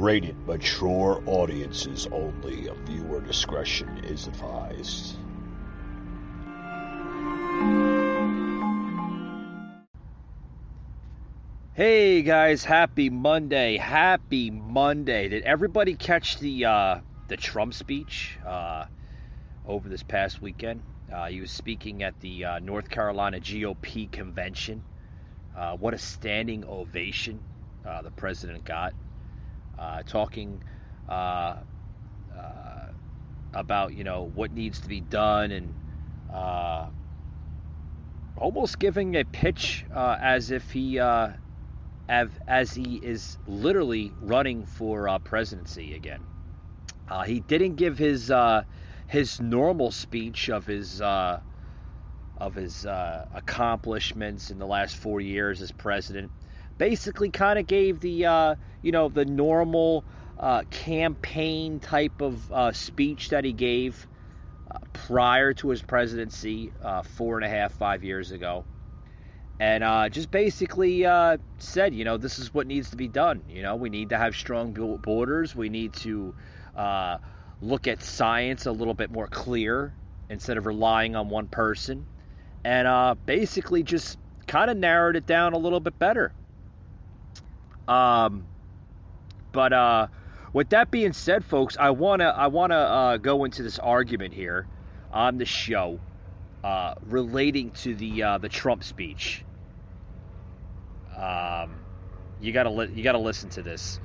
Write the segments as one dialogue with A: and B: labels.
A: rated mature audiences only. Viewer discretion is advised. Hey guys, happy Monday. Happy Monday. Did everybody catch the Trump speech over this past weekend? He was speaking at the North Carolina GOP convention. What a standing ovation the president got. Talking about, what needs to be done, and almost giving a pitch as if he as he is literally running for presidency again. He didn't give his normal speech of his accomplishments in the last 4 years as president. Basically, kind of gave the the normal campaign type of speech that he gave prior to his presidency 5 years ago. And just basically said, this is what needs to be done. We need to have strong borders. We need to look at science a little bit more clear instead of relying on one person. And basically just kind of narrowed it down a little bit better. But with that being said, folks, I wanna go into this argument here on the show relating to the Trump speech. You gotta listen to this.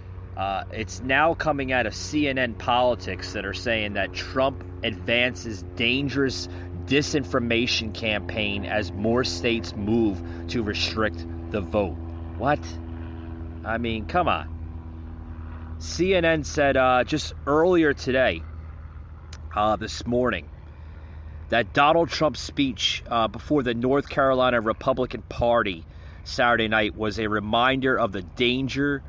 A: It's now coming out of CNN Politics that are saying that Trump advances dangerous disinformation campaign as more states move to restrict the vote. What? I mean, come on. CNN said just earlier today, this morning, that Donald Trump's speech before the North Carolina Republican Party Saturday night was a reminder of the danger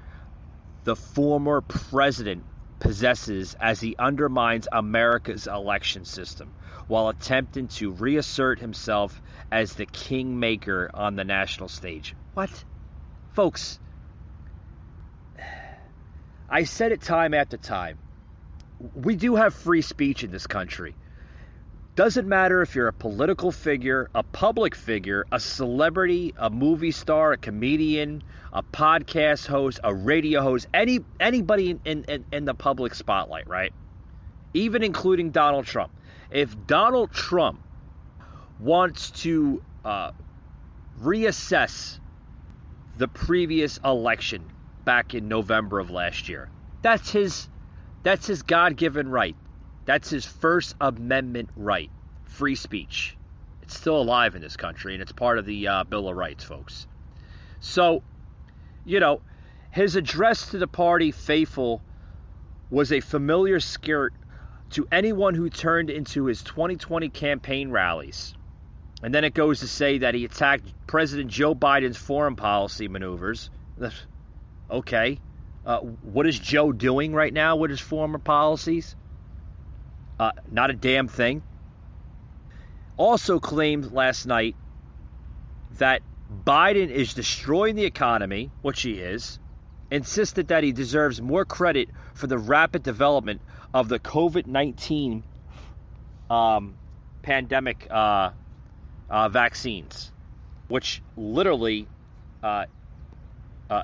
A: the former president possesses as he undermines America's election system while attempting to reassert himself as the kingmaker on the national stage. What? Folks, I said it time after time. We do have free speech in this country. Doesn't matter if you're a political figure, a public figure, a celebrity, a movie star, a comedian, a podcast host, a radio host, anybody in the public spotlight, right? Even including Donald Trump. If Donald Trump wants to reassess the previous election back in November of last year, that's his God-given right. That's his First Amendment right. Free speech. It's still alive in this country, and it's part of the Bill of Rights, folks. So, his address to the party faithful was a familiar skirt to anyone who turned into his 2020 campaign rallies. And then it goes to say that he attacked President Joe Biden's foreign policy maneuvers. Okay. What is Joe doing right now with his foreign policies? Not a damn thing. Also claimed last night that Biden is destroying the economy, which he is. Insisted that he deserves more credit for the rapid development of the COVID-19 pandemic vaccines, which literally,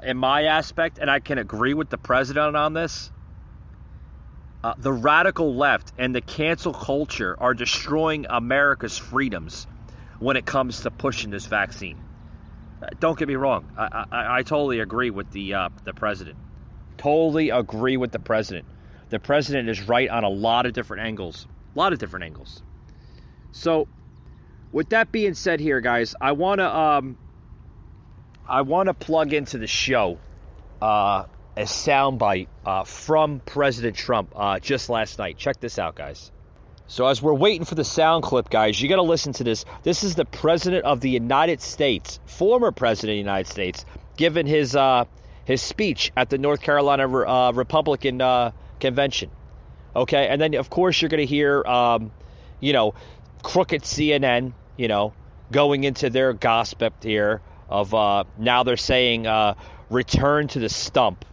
A: in my aspect, and I can agree with the president on this, the radical left and the cancel culture are destroying America's freedoms when it comes to pushing this vaccine. Don't get me wrong. I totally agree with the president. Totally agree with the president. The president is right on a lot of different angles. So, with that being said here, guys, I want to plug into the show a soundbite from President Trump just last night. Check this out, guys. So as we're waiting for the sound clip, guys, you got to listen to this. This is the President of the United States, former President of the United States, giving his speech at the North Carolina Republican convention. Okay, and then of course you're going to hear, crooked CNN, going into their gossip here of now they're saying return to the stump.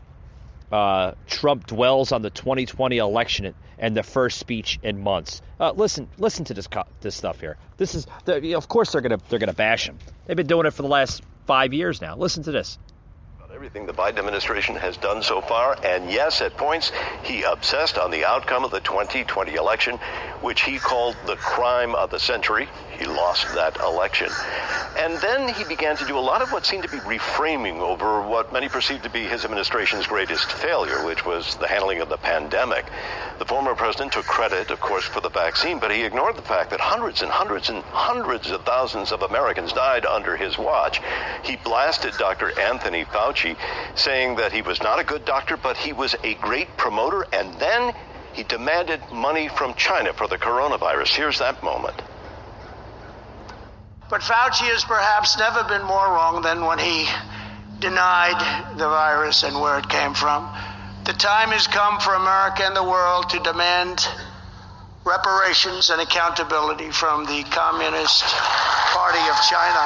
A: Trump dwells on the 2020 election and the first speech in months. Listen to this stuff here. This is, of course, they're gonna bash him. They've been doing it for the last 5 years now. Listen to this.
B: Everything the Biden administration has done so far, and yes, at points, he obsessed on the outcome of the 2020 election, which he called the crime of the century. He lost that election. And then he began to do a lot of what seemed to be reframing over what many perceived to be his administration's greatest failure, which was the handling of the pandemic. The former president took credit, of course, for the vaccine, but he ignored the fact that hundreds and hundreds and hundreds of thousands of Americans died under his watch. He blasted Dr. Anthony Fauci, saying that he was not a good doctor, but he was a great promoter, and then he demanded money from China for the coronavirus. Here's that moment.
C: But Fauci has perhaps never been more wrong than when he denied the virus and where it came from. The time has come for America and the world to demand reparations and accountability from the Communist Party of China.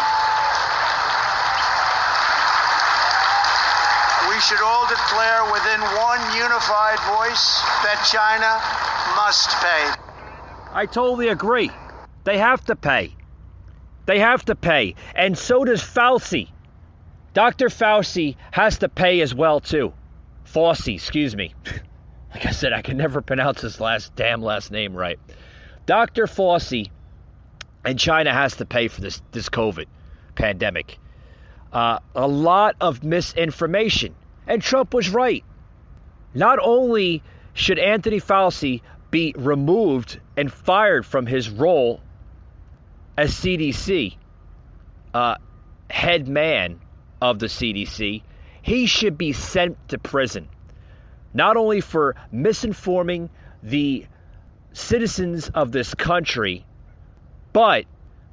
C: We should all declare within one unified voice that China must pay.
A: I totally agree. They have to pay. They have to pay. And so does Fauci. Dr. Fauci has to pay as well, too. Fauci, excuse me. Like I said, I can never pronounce his last name right. Dr. Fauci and China has to pay for this COVID pandemic. A lot of misinformation. And Trump was right. Not only should Anthony Fauci be removed and fired from his role as CDC head man of the CDC, he should be sent to prison. Not only for misinforming the citizens of this country, but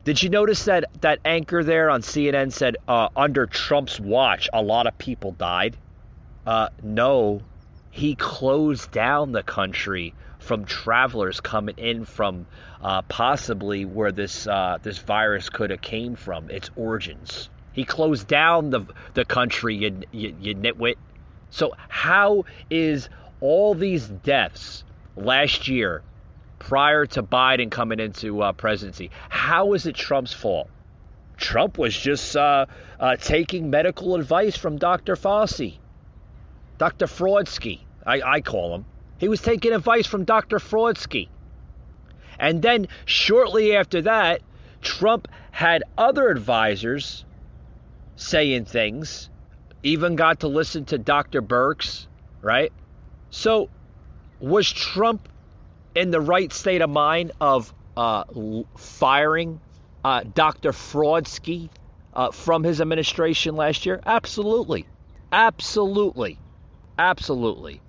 A: did you notice that anchor there on CNN said under Trump's watch a lot of people died? No, he closed down the country from travelers coming in from possibly where this virus could have came from, its origins. He closed down the country, you nitwit. So how is all these deaths last year, prior to Biden coming into presidency, how is it Trump's fault? Trump was just taking medical advice from Dr. Fauci. Dr. Fraudski, I call him. He was taking advice from Dr. Fraudski. And then shortly after that, Trump had other advisors saying things, even got to listen to Dr. Birx, right? So was Trump in the right state of mind of firing Dr. Fraudski from his administration last year? Absolutely. Absolutely. Absolutely.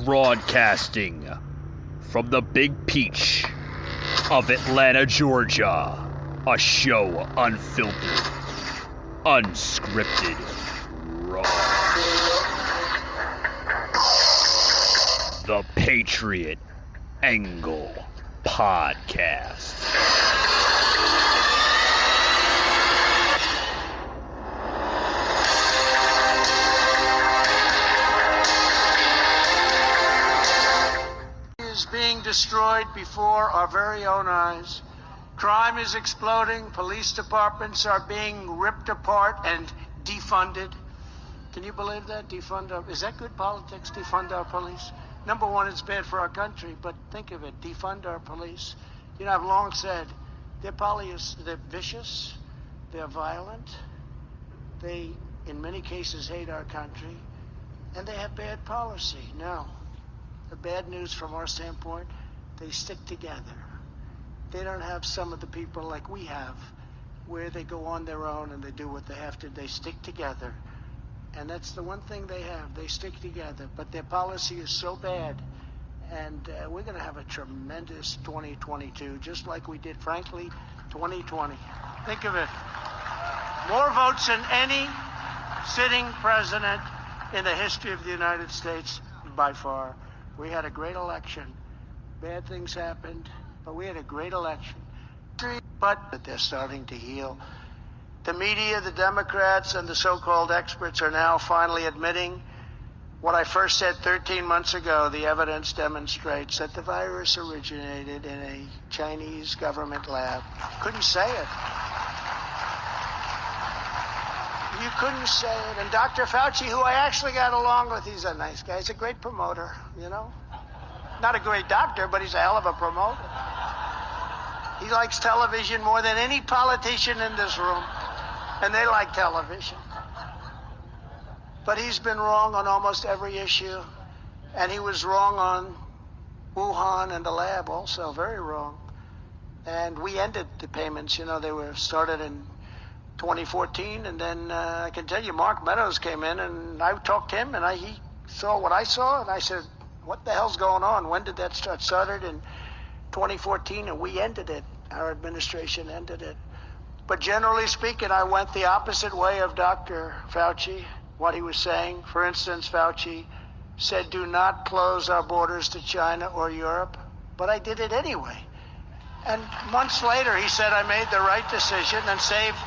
A: Broadcasting from the Big Peach of Atlanta, Georgia. A show unfiltered, unscripted, raw. The Patriot Angle Podcast.
C: Is being destroyed before our very own eyes. Crime is exploding. Police departments are being ripped apart and defunded. Can you believe that? Is that good politics? Defund our police? Number one, it's bad for our country, but think of it. Defund our police. You know, I've long said they're vicious, they're violent, they, in many cases, hate our country, and they have bad policy. Now, the bad news from our standpoint, they stick together. They don't have some of the people like we have, where they go on their own and they do what they have to. They stick together. And that's the one thing they have. They stick together. But their policy is so bad. And we're going to have a tremendous 2022, just like we did, frankly, 2020. Think of it. More votes than any sitting president in the history of the United States, by far. We had a great election. Bad things happened, but we had a great election. But they're starting to heal. The media, the Democrats, and the so-called experts are now finally admitting what I first said 13 months ago. The evidence demonstrates that the virus originated in a Chinese government lab. Couldn't say it. You couldn't say it. And Dr. Fauci, who I actually got along with, he's a nice guy. He's a great promoter, you know. Not a great doctor, but he's a hell of a promoter. He likes television more than any politician in this room. And they like television. But he's been wrong on almost every issue. And he was wrong on Wuhan and the lab also, very wrong. And we ended the payments. You know, they were started in 2014. And then I can tell you, Mark Meadows came in and I talked to him and he saw what I saw. And I said, what the hell's going on? When did that start? Started in 2014 and we ended it. Our administration ended it. But generally speaking, I went the opposite way of Dr. Fauci, what he was saying. For instance, Fauci said, do not close our borders to China or Europe. But I did it anyway. And months later, he said I made the right decision and saved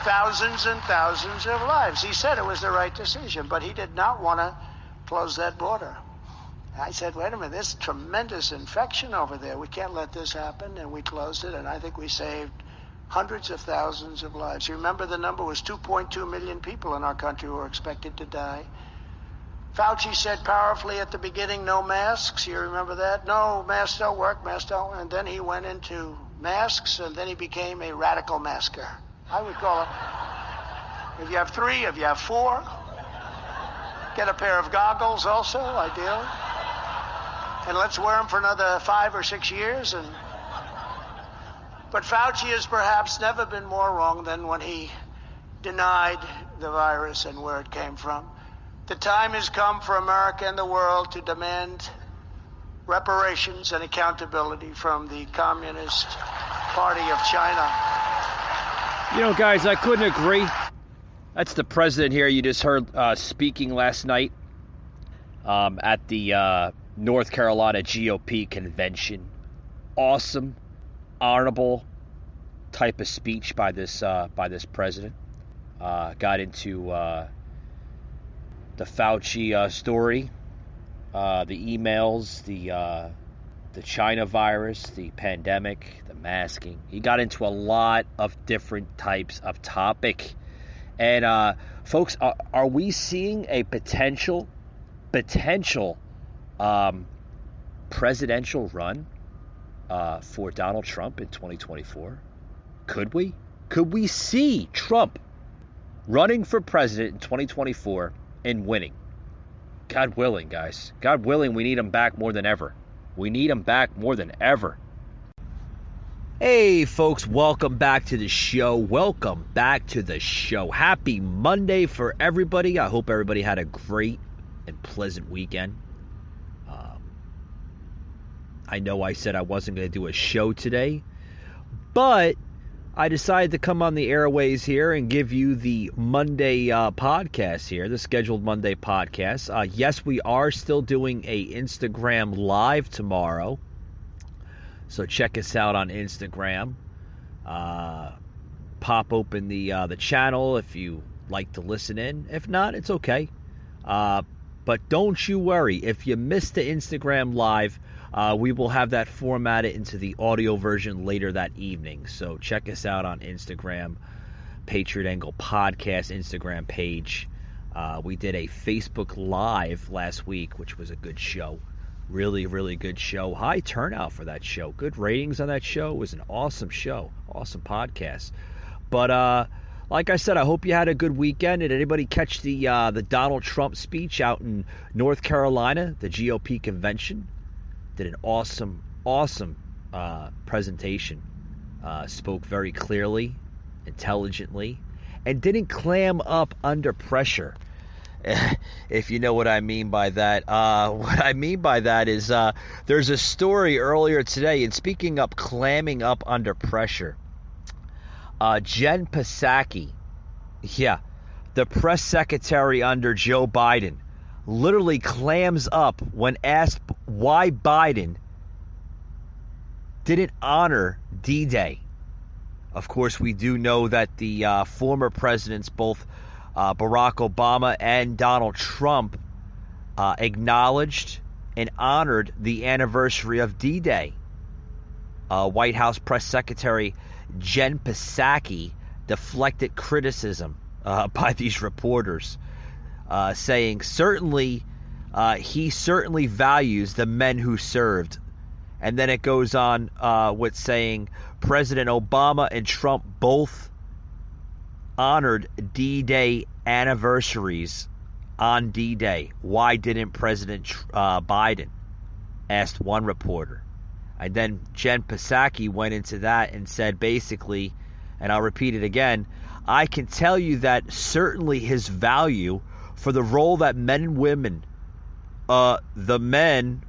C: thousands and thousands of lives. He said it was the right decision, but he did not want to close that border. I said, wait a minute, there's tremendous infection over there. We can't let this happen. And we closed it, and I think we saved hundreds of thousands of lives. You remember the number was 2.2 million people in our country who were expected to die. Fauci said powerfully at the beginning, no masks. You remember that? No, masks don't work, masks don't. And then he went into masks, and then he became a radical masker. I would call it. If you have 3, if you have 4, get a pair of goggles also, ideally. And let's wear them for another 5 or 6 years. But Fauci has perhaps never been more wrong than when he denied the virus and where it came from. The time has come for America and the world to demand reparations and accountability from the Communist Party of China.
A: You know, guys, I couldn't agree. That's the president here you just heard speaking last night at the North Carolina GOP convention. Awesome, honorable type of speech by this president. Got into the Fauci story, the emails, the China virus, the pandemic, the masking. He got into a lot of different types of topic. And folks, are we seeing a potential presidential run for Donald Trump in 2024? Could we? Could we see Trump running for president in 2024 and winning? God willing, guys. God willing, we need him back more than ever. We need him back more than ever. Hey, folks, welcome back to the show. Welcome back to the show. Happy Monday for everybody. I hope everybody had a great and pleasant weekend. I know I said I wasn't going to do a show today, but I decided to come on the airways here and give you the Monday podcast here, the scheduled Monday podcast. Yes, we are still doing a Instagram Live tomorrow, so check us out on Instagram. Pop open the channel if you like to listen in. If not, it's okay. But don't you worry. If you missed the Instagram Live, we will have that formatted into the audio version later that evening. So check us out on Instagram, Patriot Angle Podcast Instagram page. We did a Facebook Live last week, which was a good show. Really, really good show. High turnout for that show. Good ratings on that show. It was an awesome show. Awesome podcast. But like I said, I hope you had a good weekend. Did anybody catch the Donald Trump speech out in North Carolina, the GOP convention? Did an awesome presentation. Spoke very clearly, intelligently, and didn't clam up under pressure. If you know what I mean by that. What I mean by that is there's a story earlier today, and speaking of clamming up under pressure, Jen Psaki, the press secretary under Joe Biden, literally clams up when asked why Biden didn't honor D-Day. Of course, we do know that the former presidents, both Barack Obama and Donald Trump, acknowledged and honored the anniversary of D-Day. White House Press Secretary Jen Psaki deflected criticism by these reporters, saying he certainly values the men who served. And then it goes on with saying President Obama and Trump both honored D-Day anniversaries on D-Day. Why didn't President Biden? Asked one reporter. And then Jen Psaki went into that and said basically, and I'll repeat it again, I can tell you that certainly his value for the role that men and women, the men,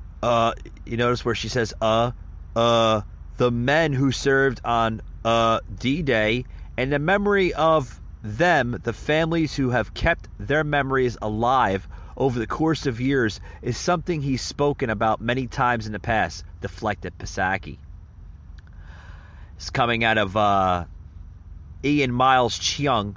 A: you notice where she says, the men who served on D-Day, and the memory of them, the families who have kept their memories alive over the course of years, is something he's spoken about many times in the past, deflected Psaki. It's coming out of Ian Miles Cheong.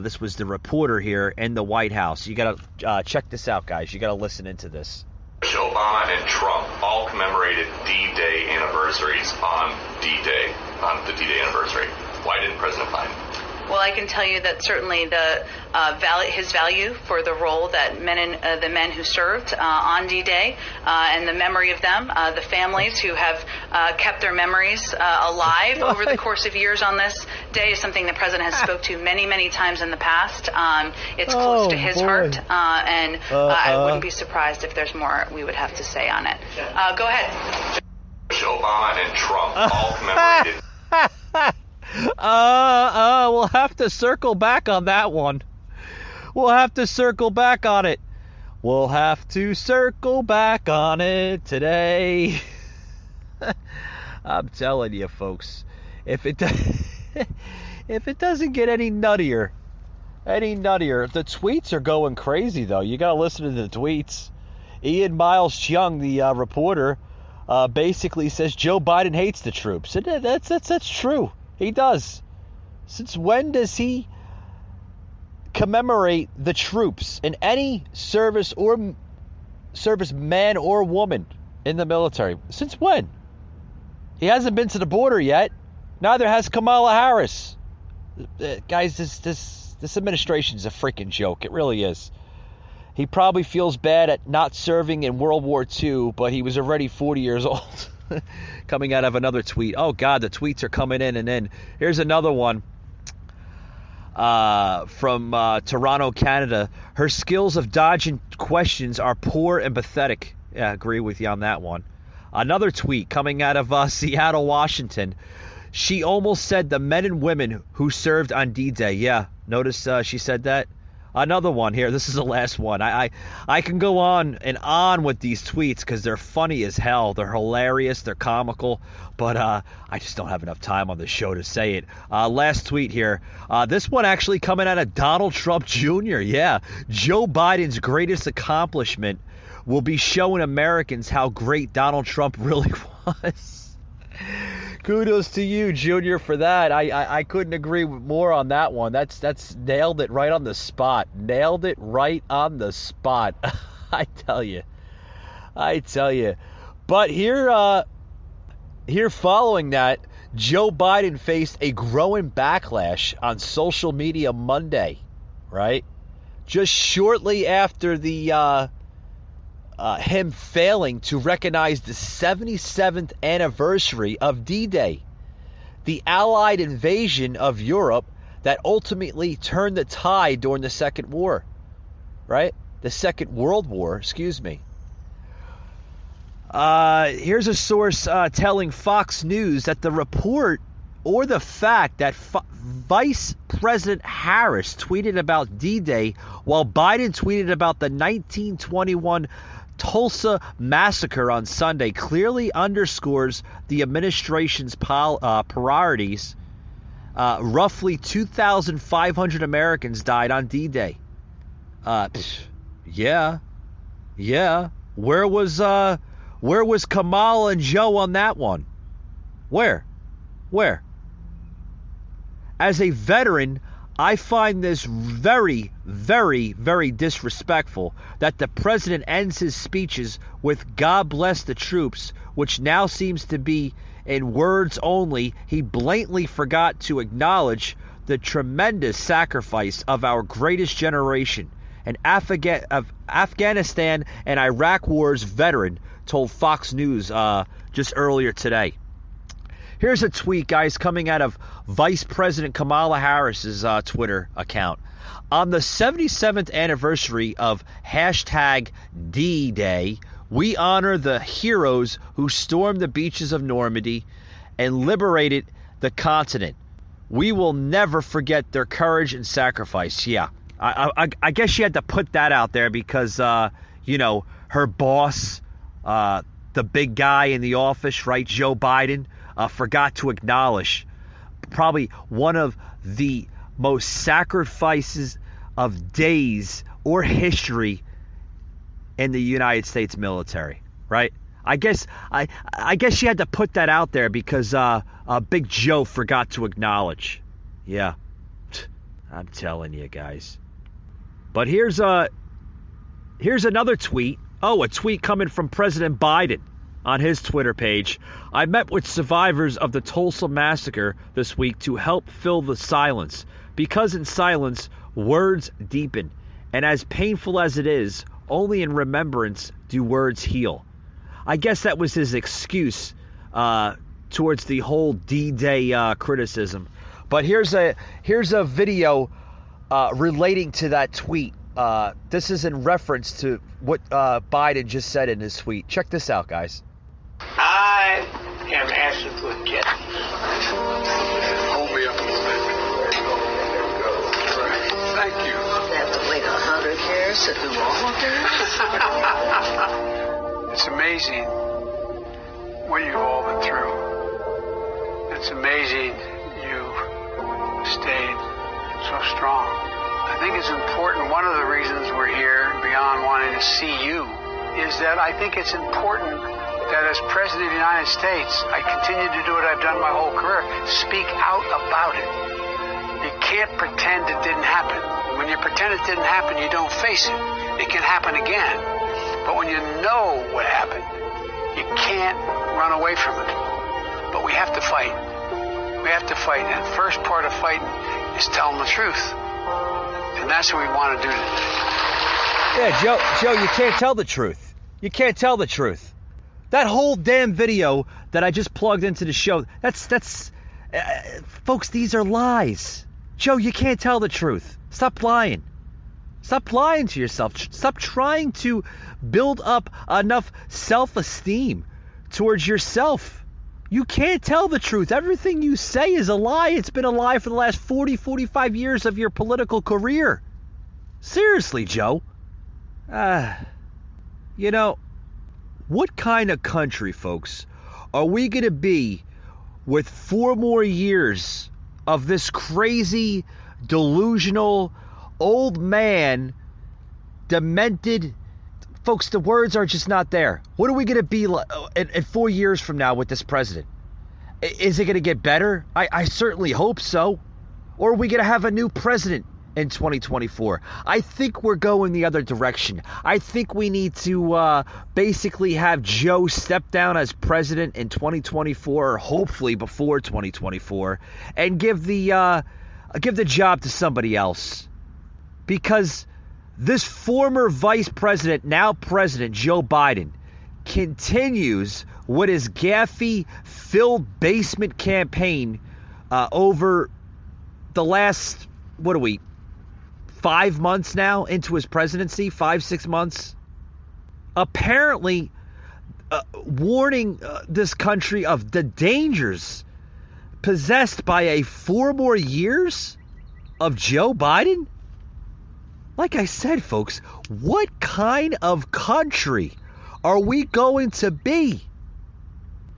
A: This was the reporter here in the White House. You got to check this out, guys. You got to listen into this.
D: Obama and Trump all commemorated D-Day anniversaries on D-Day, on the D-Day anniversary. Why didn't President Biden?
E: Well, I can tell you that certainly his value for the role that the men who served on D-Day and the memory of them, the families who have kept their memories alive over the course of years on this day, is something the president has spoke to many, many times in the past. It's close to his heart, and I wouldn't be surprised if there's more we would have to say on it. Go ahead.
D: Obama and Trump all commemorated.
A: We'll have to circle back on that one. We'll have to circle back on it. We'll have to circle back on it today. I'm telling you, folks, if it doesn't get any nuttier, the tweets are going crazy, though. You got to listen to the tweets. Ian Miles Cheong, the reporter, basically says Joe Biden hates the troops. And that's true. He does. Since when does he commemorate the troops in any service man or woman in the military? Since when? He hasn't been to the border yet. Neither has Kamala Harris. Guys, this administration is a freaking joke. It really is. He probably feels bad at not serving in World War II, but he was already 40 years old. Coming out of another tweet. Oh, God, the tweets are coming in and in. Here's another one from Toronto, Canada. Her skills of dodging questions are poor and pathetic. Yeah, I agree with you on that one. Another tweet coming out of Seattle, Washington. She almost said the men and women who served on D-Day. Yeah, notice she said that. Another one here. This is the last one. I can go on and on with these tweets because they're funny as hell. They're hilarious. They're comical. But I just don't have enough time on the show to say it. Last tweet here. This one actually coming out of Donald Trump Jr. Yeah. Joe Biden's greatest accomplishment will be showing Americans how great Donald Trump really was. Kudos to you, Junior, for that. I couldn't agree more on that one. That's nailed it right on the spot. Nailed it right on the spot. I tell you. But here following that, Joe Biden faced a growing backlash on social media Monday, right? Just shortly after the him failing to recognize the 77th anniversary of D-Day, the Allied invasion of Europe that ultimately turned the tide during the Second War, right? The Second World War, excuse me. Here's a source telling Fox News that the report or the fact that Vice President Harris tweeted about D-Day while Biden tweeted about the 1921 Tulsa massacre on Sunday clearly underscores the administration's priorities. Roughly 2,500 Americans died on D-Day. Yeah. Where was Kamala and Joe on that one? Where? As a veteran, I find this very, very, very disrespectful that the president ends his speeches with "God bless the troops," which now seems to be in words only. He blatantly forgot to acknowledge the tremendous sacrifice of our greatest generation. An Afghanistan and Iraq Wars veteran told Fox News just earlier today. Here's a tweet, guys, coming out of Vice President Kamala Harris's Twitter account. On the 77th anniversary of hashtag D-Day, we honor the heroes who stormed the beaches of Normandy and liberated the continent. We will never forget their courage and sacrifice. Yeah, I guess she had to put that out there because, her boss, the big guy in the office, right, Joe Biden, forgot to acknowledge probably one of the most sacrifices of days or history in the United States military, right? I guess she had to put that out there because Big Joe forgot to acknowledge. Yeah, I'm telling you guys. But here's another tweet. Oh, a tweet coming from President Biden on his Twitter page. I met with survivors of the Tulsa massacre this week to help fill the silence, because in silence, words deepen. And as painful as it is, only in remembrance do words heal. I guess that was his excuse towards the whole D-Day criticism. But here's a video relating to that tweet. This is in reference to what Biden just said in his tweet. Check this out, guys.
C: I am asking for forgiveness.
F: Hold me up a little bit. Thank you.
G: They have to wait 100 years to do all of this?
C: It's amazing what you've all been through. It's amazing you stayed so strong. I think it's important. One of the reasons we're here, beyond wanting to see you, is that I think it's important that as President of the United States, I continue to do what I've done my whole career, speak out about it. You can't pretend it didn't happen. When you pretend it didn't happen, you don't face it. It can happen again. But when you know what happened, you can't run away from it. But we have to fight. We have to fight. And the first part of fighting is telling the truth. And that's what we want to do today.
A: Yeah, Joe, you can't tell the truth. You can't tell the truth. That whole damn video that I just plugged into the show, that's folks, these are lies. Joe, you can't tell the truth. Stop lying. Stop lying to yourself. Stop trying to build up enough self-esteem towards yourself. You can't tell the truth. Everything you say is a lie. It's been a lie for the last 40, 45 years of your political career. Seriously, Joe. What kind of country, folks, are we going to be with 4 more years of this crazy, delusional, old man, demented? Folks, the words are just not there. What are we going to be in 4 years from now with this president? Is it going to get better? I certainly hope so. Or are we going to have a new president in 2024? I think we're going the other direction. I think we need to basically have Joe step down as president in 2024, or hopefully before 2024, and give the job to somebody else. Because this former vice president, now president, Joe Biden, continues with his gaffy-filled basement campaign over the last, 5 months now into his presidency, 5-6 months, apparently warning this country of the dangers possessed by 4 more years of Joe Biden. Like I said, folks, what kind of country are we going to be?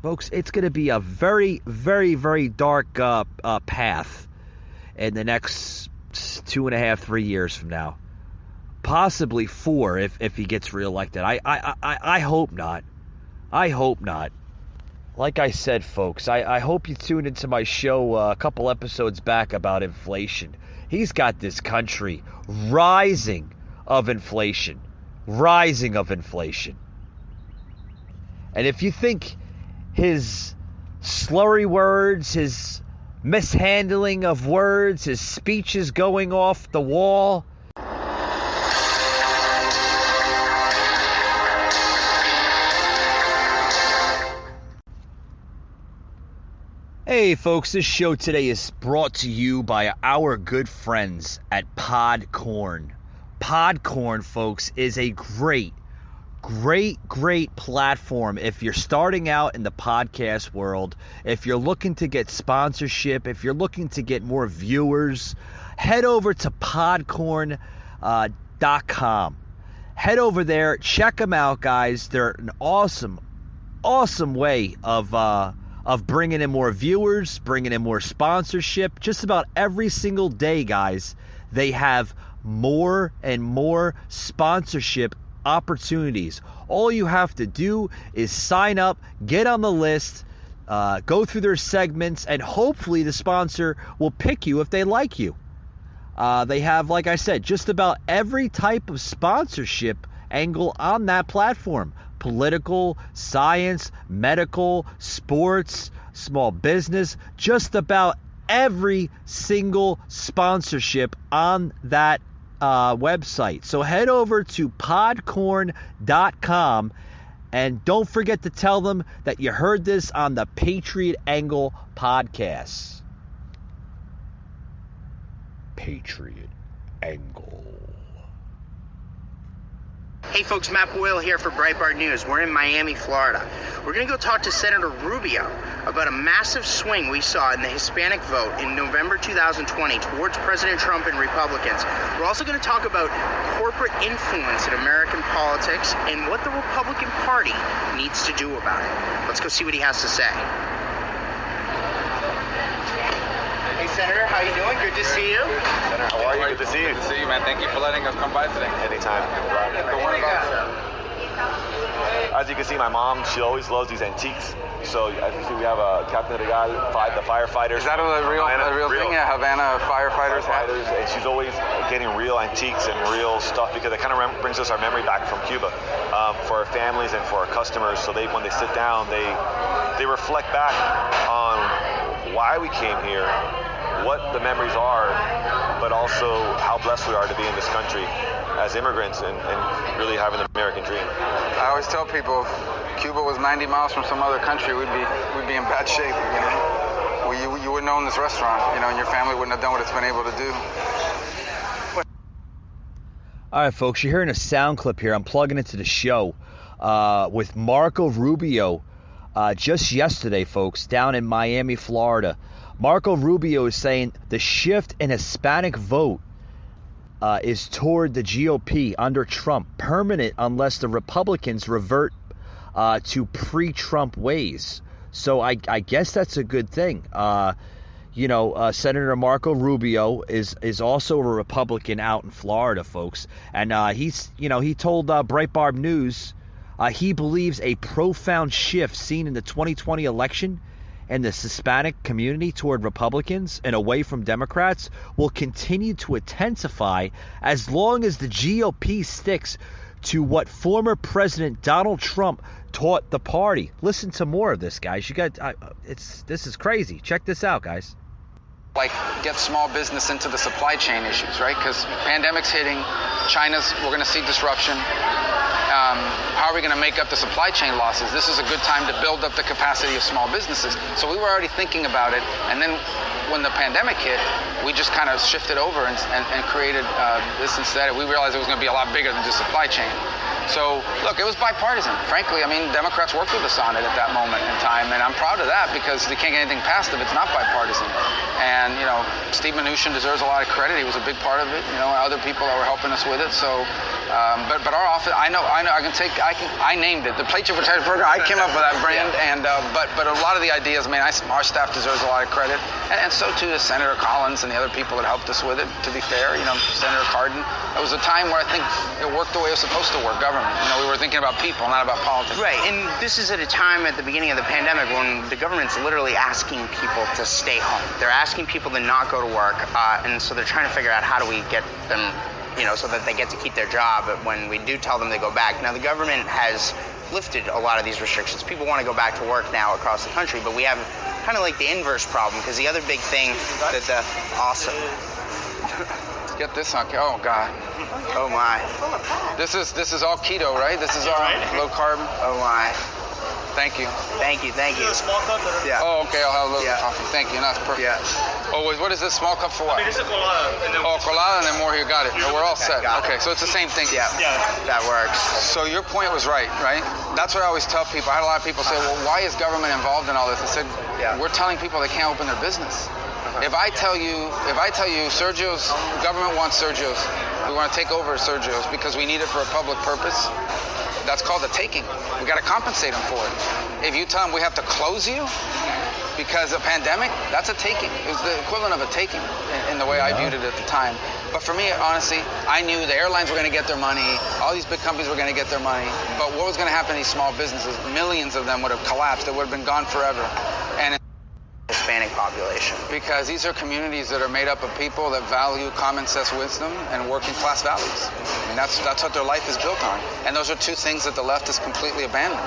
A: Folks, it's going to be a very, very, very dark path in the next 2.5, 3 years from now. Possibly 4 if he gets reelected. I hope not. I hope not. like I said, folks, I hope you tuned into my show a couple episodes back about inflation. He's got this country rising of inflation. And if you think his slurry words, his mishandling of words, his speeches going off the wall, hey folks, this show today is brought to you by our good friends at Podcorn. Podcorn, folks, is a great platform if you're starting out in the podcast world. If you're looking to get sponsorship, if you're looking to get more viewers, head over to podcorn.com. Head over there, check them out, guys. They're an awesome way of bringing in more viewers, bringing in more sponsorship. Just about every single day, guys, they have more and more sponsorship opportunities. All you have to do is sign up, get on the list, go through their segments, and hopefully the sponsor will pick you if they like you. They have, like I said, just about every type of sponsorship angle on that platform. Political, science, medical, sports, small business, just about every single sponsorship on that website. So head over to podcorn.com and don't forget to tell them that you heard this on the Patriot Angle podcast. Patriot Angle.
H: Hey folks, Matt Boyle here for Breitbart News. We're in Miami, Florida. We're going to go talk to Senator Rubio about a massive swing we saw in the Hispanic vote in November 2020 towards President Trump and Republicans. We're also going to talk about corporate influence in American politics and what the Republican Party needs to do about it. Let's go see what he has to say. Hey Senator, how you doing? Good to see you.
I: Senator, how are you? Good to see you.
J: Good to see you, man. Thank you for letting us come by today.
I: Anytime. As you can see, my mom, she always loves these antiques. So as you see, we have a Captain Regal, the firefighters.
J: Is that a real thing? Yeah, Havana firefighters.
I: And she's always getting real antiques and real stuff because it kind of brings us our memory back from Cuba for our families and for our customers. So when they sit down, they reflect back on why we came here, what the memories are, but also how blessed we are to be in this country as immigrants and really having the American dream.
J: I always tell people, if Cuba was 90 miles from some other country, we'd be in bad shape. You know, you wouldn't own this restaurant, you know, and your family wouldn't have done what it's been able to do.
A: All right, folks, you're hearing a sound clip here. I'm plugging into the show with Marco Rubio just yesterday, folks, down in Miami, Florida. Marco Rubio is saying the shift in Hispanic vote is toward the GOP under Trump, permanent unless the Republicans revert to pre-Trump ways. So I guess that's a good thing. Senator Marco Rubio is also a Republican out in Florida, folks, and he told Breitbart News he believes a profound shift seen in the 2020 election and the Hispanic community toward Republicans and away from Democrats will continue to intensify as long as the GOP sticks to what former President Donald Trump taught the party. Listen to more of this, guys. This is crazy. Check this out, guys.
J: Like, get small business into the supply chain issues, right? Because pandemic's hitting, we're going to see disruption. How are we going to make up the supply chain losses? This is a good time to build up the capacity of small businesses. So we were already thinking about it, and then when the pandemic hit, we just kind of shifted over and created this instead. We realized it was going to be a lot bigger than just supply chain. So, look, it was bipartisan. Frankly, I mean, Democrats worked with us on it at that moment in time, and I'm proud of that because they can't get anything passed if it's not bipartisan. And, Steve Mnuchin deserves a lot of credit. He was a big part of it, other people that were helping us with it. So, but our office, I named it, the Plate Your Potatoes program. I came up with that brand, and but a lot of the ideas, our staff deserves a lot of credit, and so too does Senator Collins and the other people that helped us with it. To be fair, Senator Cardin. It was a time where I think it worked the way it was supposed to work. Government government. We were thinking about people, not about politics.
H: Right, and this is at a time at the beginning of the pandemic when the government's literally asking people to stay home. They're asking people to not go to work, and so they're trying to figure out how do we get them, so that they get to keep their job when we do tell them to go back. Now, the government has lifted a lot of these restrictions. People want to go back to work now across the country, but we have kind of like the inverse problem, because the other big thing that awesome.
J: Get this on. Oh God.
H: Oh my.
J: This is all keto, right? This is all low carb.
H: Oh my.
J: Thank you.
H: Thank you.
F: A small cup?
H: Yeah.
J: Oh, okay. I'll have a little coffee. Thank you. That's perfect.
H: Yeah.
J: Oh, what is this small cup for what?
F: It's a colada.
J: Colada and then more here. Got it. We're all set. Okay, so it's the same thing.
H: Yeah. That works.
J: So your point was right? That's what I always tell people. I had a lot of people say, well, why is government involved in all this? I said, we're telling people they can't open their business. If I tell you Sergio's government wants Sergio's, we want to take over Sergio's because we need it for a public purpose, that's called a taking. We got to compensate them for it. If you tell them we have to close you because of pandemic, that's a taking. It was the equivalent of a taking in the way I viewed it at the time. But for me, honestly, I knew the airlines were going to get their money, all these big companies were going to get their money, but what was going to happen to these small businesses? Millions of them would have collapsed. They would have been gone forever. And
H: Hispanic population.
J: Because these are communities that are made up of people that value common sense wisdom and working class values. I mean, that's what their life is built on. And those are two things that the left has completely abandoned.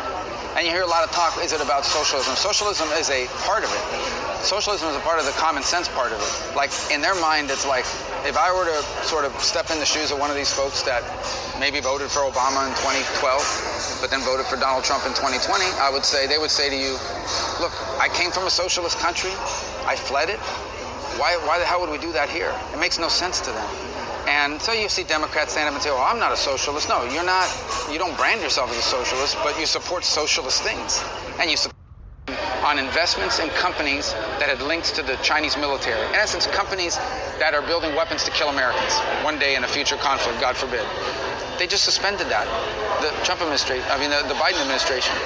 J: And you hear a lot of talk, is it about socialism? Socialism is a part of it. Socialism is a part of the common sense part of it. Like, in their mind, it's like, if I were to sort of step in the shoes of one of these folks that maybe voted for Obama in 2012, but then voted for Donald Trump in 2020, they would say to you, look, I came from a socialist country, I fled it. Why the hell would we do that here? It makes no sense to them. And so you see Democrats stand up and say, well, I'm not a socialist. No, you're not. You don't brand yourself as a socialist, but you support socialist things. And you support on investments in companies that had links to the Chinese military. In essence, companies that are building weapons to kill Americans one day in a future conflict, God forbid. They just suspended that. The Biden administration.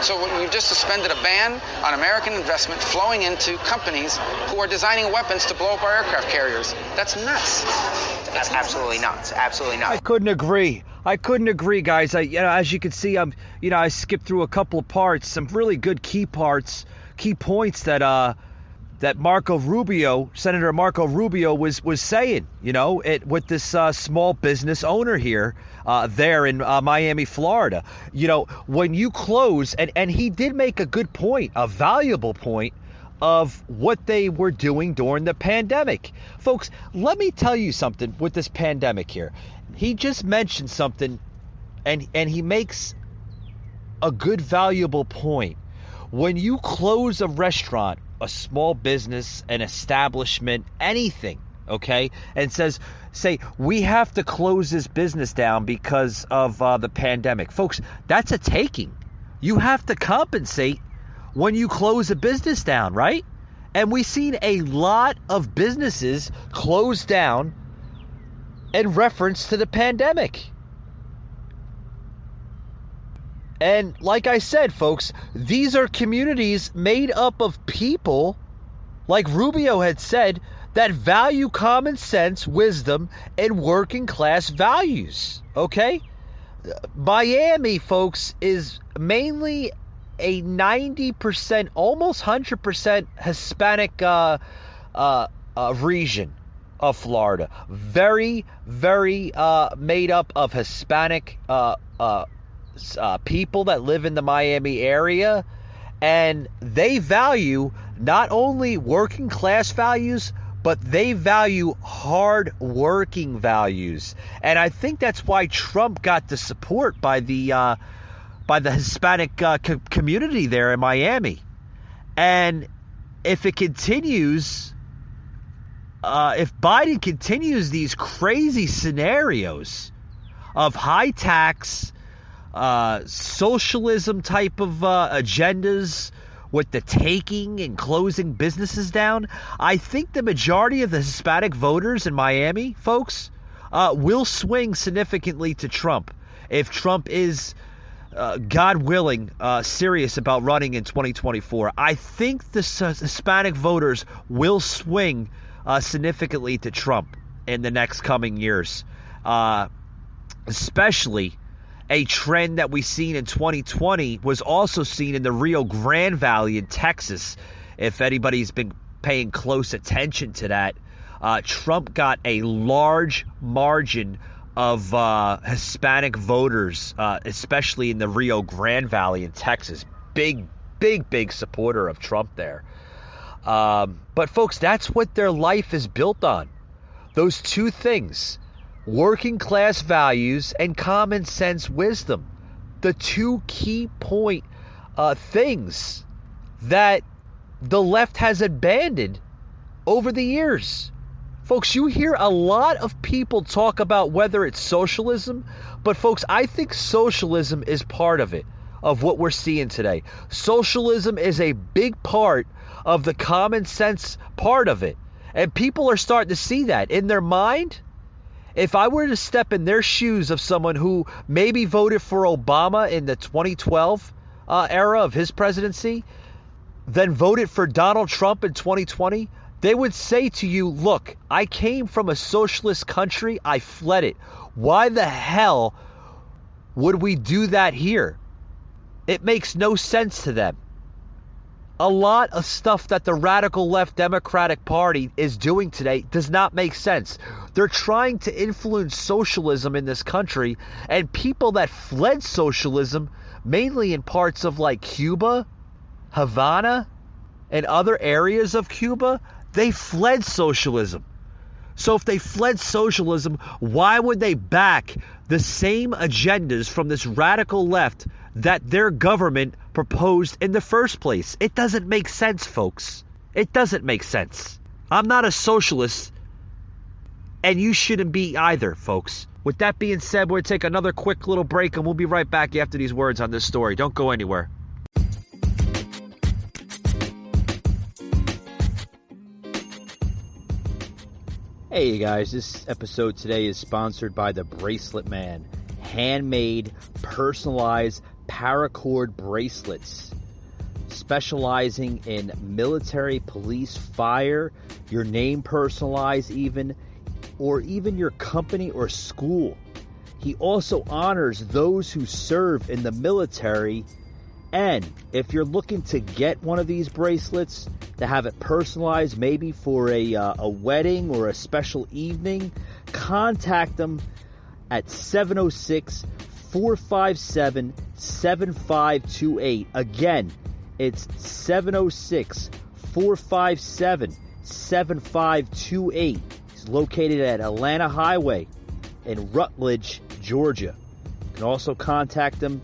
J: So we've just suspended a ban on American investment flowing into companies who are designing weapons to blow up our aircraft carriers. That's nuts.
H: That's absolutely nuts. Absolutely nuts.
A: I couldn't agree, guys. As you can see, I skipped through a couple of parts, some really good key points that Marco Rubio, Senator Marco Rubio, was saying. With this small business owner here, there in Miami, Florida. When you close, and he did make a good point, a valuable point, of what they were doing during the pandemic. Folks, let me tell you something with this pandemic here. He just mentioned something, and he makes a good, valuable point. When you close a restaurant, a small business, an establishment, anything, okay, and say, we have to close this business down because of the pandemic. Folks, that's a taking. You have to compensate when you close a business down, right? And we've seen a lot of businesses close down in reference to the pandemic. And like I said, folks, these are communities made up of people, like Rubio had said, that value common sense, wisdom, and working class values, okay? Miami, folks, is mainly a 90%, almost 100% Hispanic region of Florida. Very, very made up of Hispanic people that live in the Miami area, and they value not only working class values, but they value hard working values. And I think that's why Trump got the support by the Hispanic community there in Miami. And if it continues, if Biden continues these crazy scenarios of high tax, socialism type of agendas with the taking and closing businesses down, I think the majority of the Hispanic voters in Miami, folks, will swing significantly to Trump if Trump is, God willing, serious about running in 2024. I think the Hispanic voters will swing significantly to Trump in the next coming years, especially a trend that we seen in 2020 was also seen in the Rio Grande Valley in Texas. If anybody's been paying close attention to that, Trump got a large margin of Hispanic voters, especially in the Rio Grande Valley in Texas. Big supporter of Trump there. But folks, that's what their life is built on. Those two things. Working class values and common sense wisdom. The two key point things that the left has abandoned over the years. Folks, you hear a lot of people talk about whether it's socialism, but folks, I think socialism is part of it, of what we're seeing today. Socialism is a big part of the common sense part of it. And people are starting to see that in their mind. If I were to step in their shoes of someone who maybe voted for Obama in the 2012 era of his presidency, then voted for Donald Trump in 2020, they would say to you, look, I came from a socialist country, I fled it. Why the hell would we do that here? It makes no sense to them. A lot of stuff that the radical left Democratic Party is doing today does not make sense. They're trying to influence socialism in this country, and people that fled socialism, mainly in parts of like Cuba, Havana, and other areas of Cuba, they fled socialism. So if they fled socialism, why would they back the same agendas from this radical left that their government proposed in the first place? It doesn't make sense, folks. It doesn't make sense. I'm not a socialist, and you shouldn't be either, folks. With that being said, we're going to take another quick little break, and we'll be right back after these words on this story. Don't go anywhere. Hey, you guys. This episode today is sponsored by the Bracelet Man. Handmade, personalized paracord bracelets, specializing in military, police, fire, your name personalized even, or even your company or school. He also honors those who serve in the military. And if you're looking to get one of these bracelets, to have it personalized maybe for a wedding or a special evening, contact them at 706-457-7528. Again, it's 706-457-7528. He's located at Atlanta Highway in Rutledge, Georgia. You can also contact him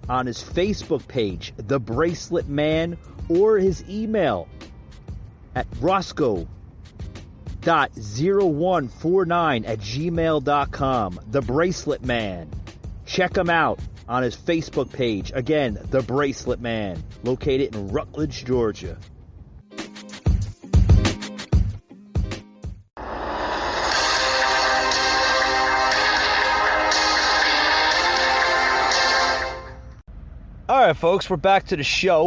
A: on his Facebook page, The Bracelet Man, or his email at roscoe.0149@gmail.com. The Bracelet Man. Check him out on his Facebook page. Again, The Bracelet Man, located in Rutledge, Georgia. All right, folks, we're back to the show.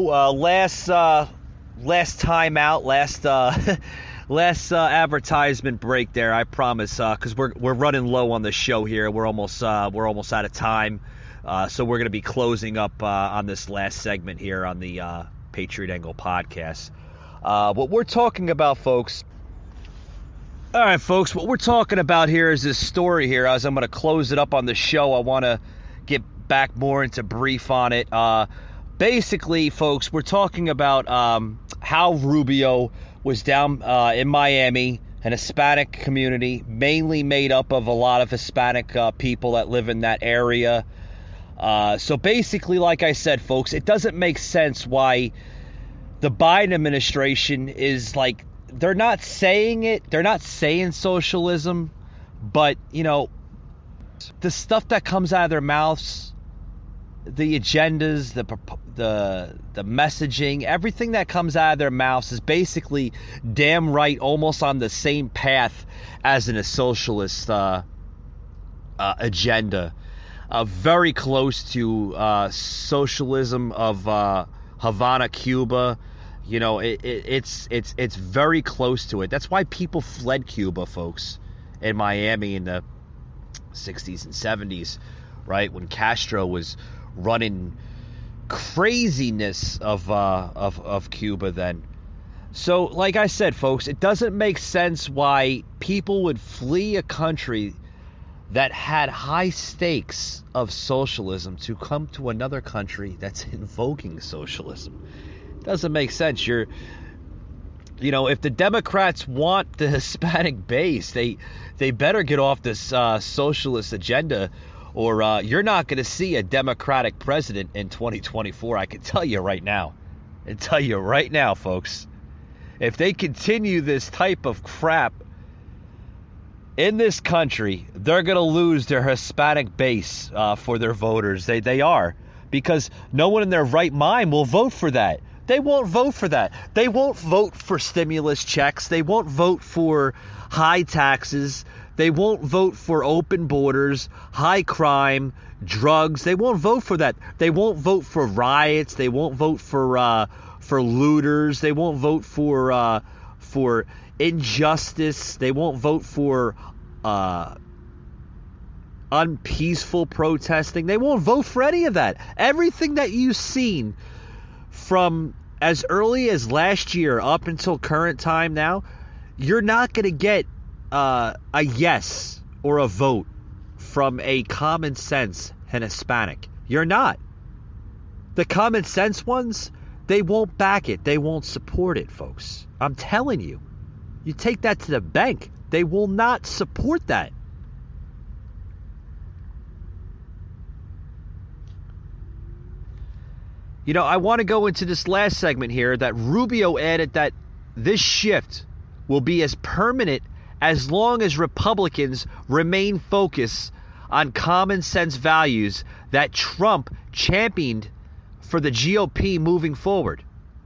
A: Last time out, last advertisement break there, I promise, because we're running low on the show here. We're almost out of time, so we're going to be closing up on this last segment here on the Patriot Angle podcast. What we're talking about, folks. All right, folks, what we're talking about here is this story here. As I'm going to close it up on the show, I want to get back more into brief on it. Basically, folks, we're talking about how Rubio was down in Miami, an Hispanic community, mainly made up of a lot of Hispanic people that live in that area. So basically, like I said, folks, it doesn't make sense why the Biden administration is like, they're not saying it, they're not saying socialism, but, you know, the stuff that comes out of their mouths, the agendas, the messaging, everything that comes out of their mouths is basically damn right almost on the same path as in a socialist agenda. Very close to socialism of Havana, Cuba. You know, it's very close to it. That's why people fled Cuba, folks, in Miami in the 60s and 70s. right? When Castro was running craziness of Cuba then. So, like I said, folks, it doesn't make sense why people would flee a country that had high stakes of socialism to come to another country that's invoking socialism. It doesn't make sense. If the Democrats want the Hispanic base, they better get off this socialist agenda, or you're not going to see a Democratic president in 2024. I can tell you right now. Folks. If they continue this type of crap in this country, they're going to lose their Hispanic base for their voters. They are. Because no one in their right mind will vote for that. They won't vote for that. They won't vote for stimulus checks. They won't vote for high taxes. They won't vote for open borders, high crime, drugs. They won't vote for that. They won't vote for riots. They won't vote for looters. They won't vote for injustice. They won't vote for unpeaceful protesting. They won't vote for any of that. Everything that you've seen from as early as last year up until current time now, you're not going to get a yes or a vote from a common sense and Hispanic. You're not. The common sense ones, they won't back it. They won't support it, folks. I'm telling you. You take that to the bank. They will not support that. I want to go into this last segment here that Rubio added that this shift will be as permanent as long as Republicans remain focused on common sense values that Trump championed for the GOP moving forward.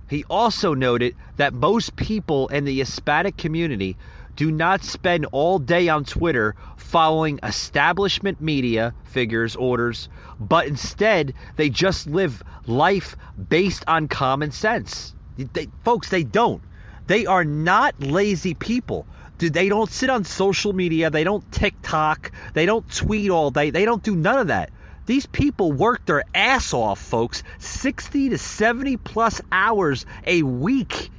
A: He also noted that most people in the Hispanic community do not spend all day on Twitter following establishment media figures' orders, but instead they just live life based on common sense. Folks, they don't. They are not lazy people. They don't sit on social media. They don't TikTok. They don't tweet all day. They don't do none of that. These people work their ass off, folks, 60 to 70 plus hours a week.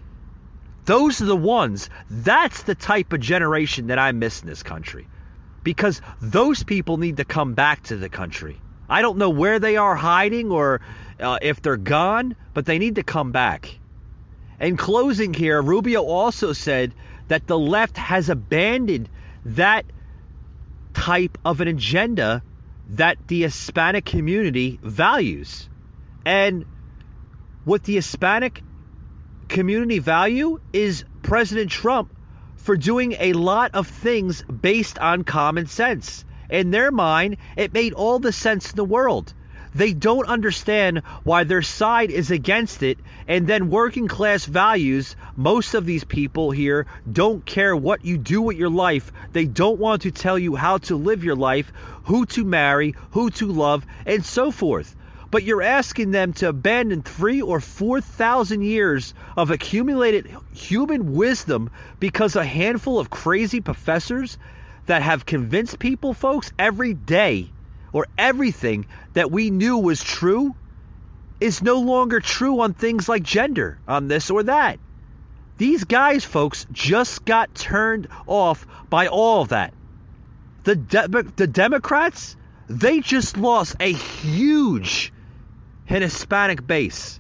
A: Those are the ones. That's the type of generation that I miss in this country. Because those people need to come back to the country. I don't know where they are hiding or if they're gone, but they need to come back. In closing here, Rubio also said that the left has abandoned that type of an agenda that the Hispanic community values. And what the Hispanic community value is President Trump for doing a lot of things based on common sense. In their mind, it made all the sense in the world. They don't understand why their side is against it, and then working class values, most of these people here don't care what you do with your life. They don't want to tell you how to live your life, who to marry, who to love, and so forth. But you're asking them to abandon 3,000 or 4,000 years of accumulated human wisdom because a handful of crazy professors that have convinced people, folks, every day or everything that we knew was true is no longer true on things like gender, on this or that. These guys, folks, just got turned off by all of that. The Democrats, they just lost a huge Hispanic base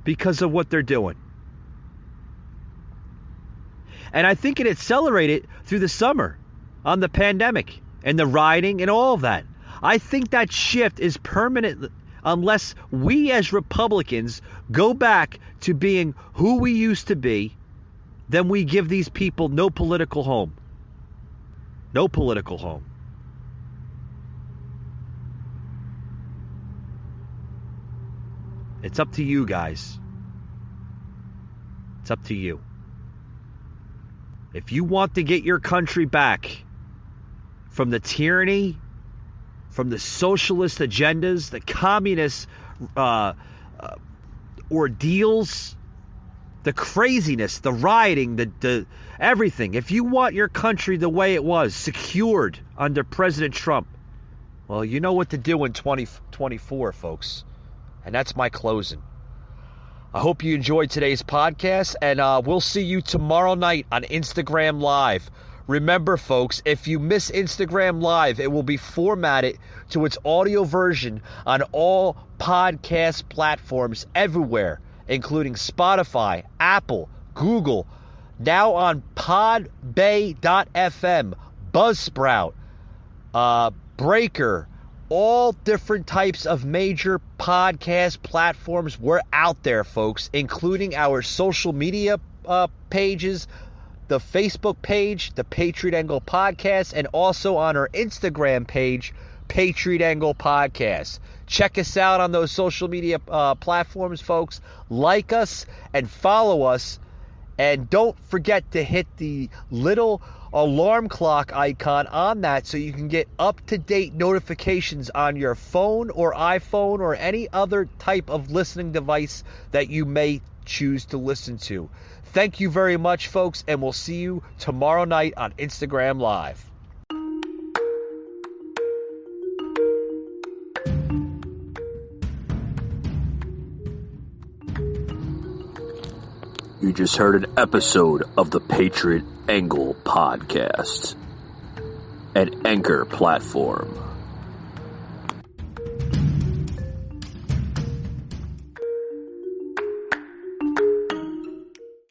A: because of what they're doing. And I think it accelerated through the summer on the pandemic and the rioting and all of that. I think that shift is permanent unless we as Republicans go back to being who we used to be. Then we give these people no political home. No political home. It's up to you guys. It's up to you. If you want to get your country back from the tyranny, from the socialist agendas, the communist ordeals, the craziness, the rioting, the everything. If you want your country the way it was, secured under President Trump, Well, you know what to do in 2024, folks. And that's my closing. I hope you enjoyed today's podcast, and we'll see you tomorrow night on Instagram Live. Remember, folks, if you miss Instagram Live, it will be formatted to its audio version on all podcast platforms everywhere, including Spotify, Apple, Google, now on podbay.fm, Buzzsprout, Breaker, all different types of major podcast platforms. We're out there, folks, including our social media pages, the Facebook page, the Patriot Angle Podcast, and also on our Instagram page, Patriot Angle Podcast. Check us out on those social media platforms, folks. Like us and follow us. And don't forget to hit the little alarm clock icon on that so you can get up-to-date notifications on your phone or iPhone or any other type of listening device that you may choose to listen to. Thank you very much, folks, and we'll see you tomorrow night on Instagram Live. You just heard an episode of the Patriot Angle Podcast, an Anchor platform.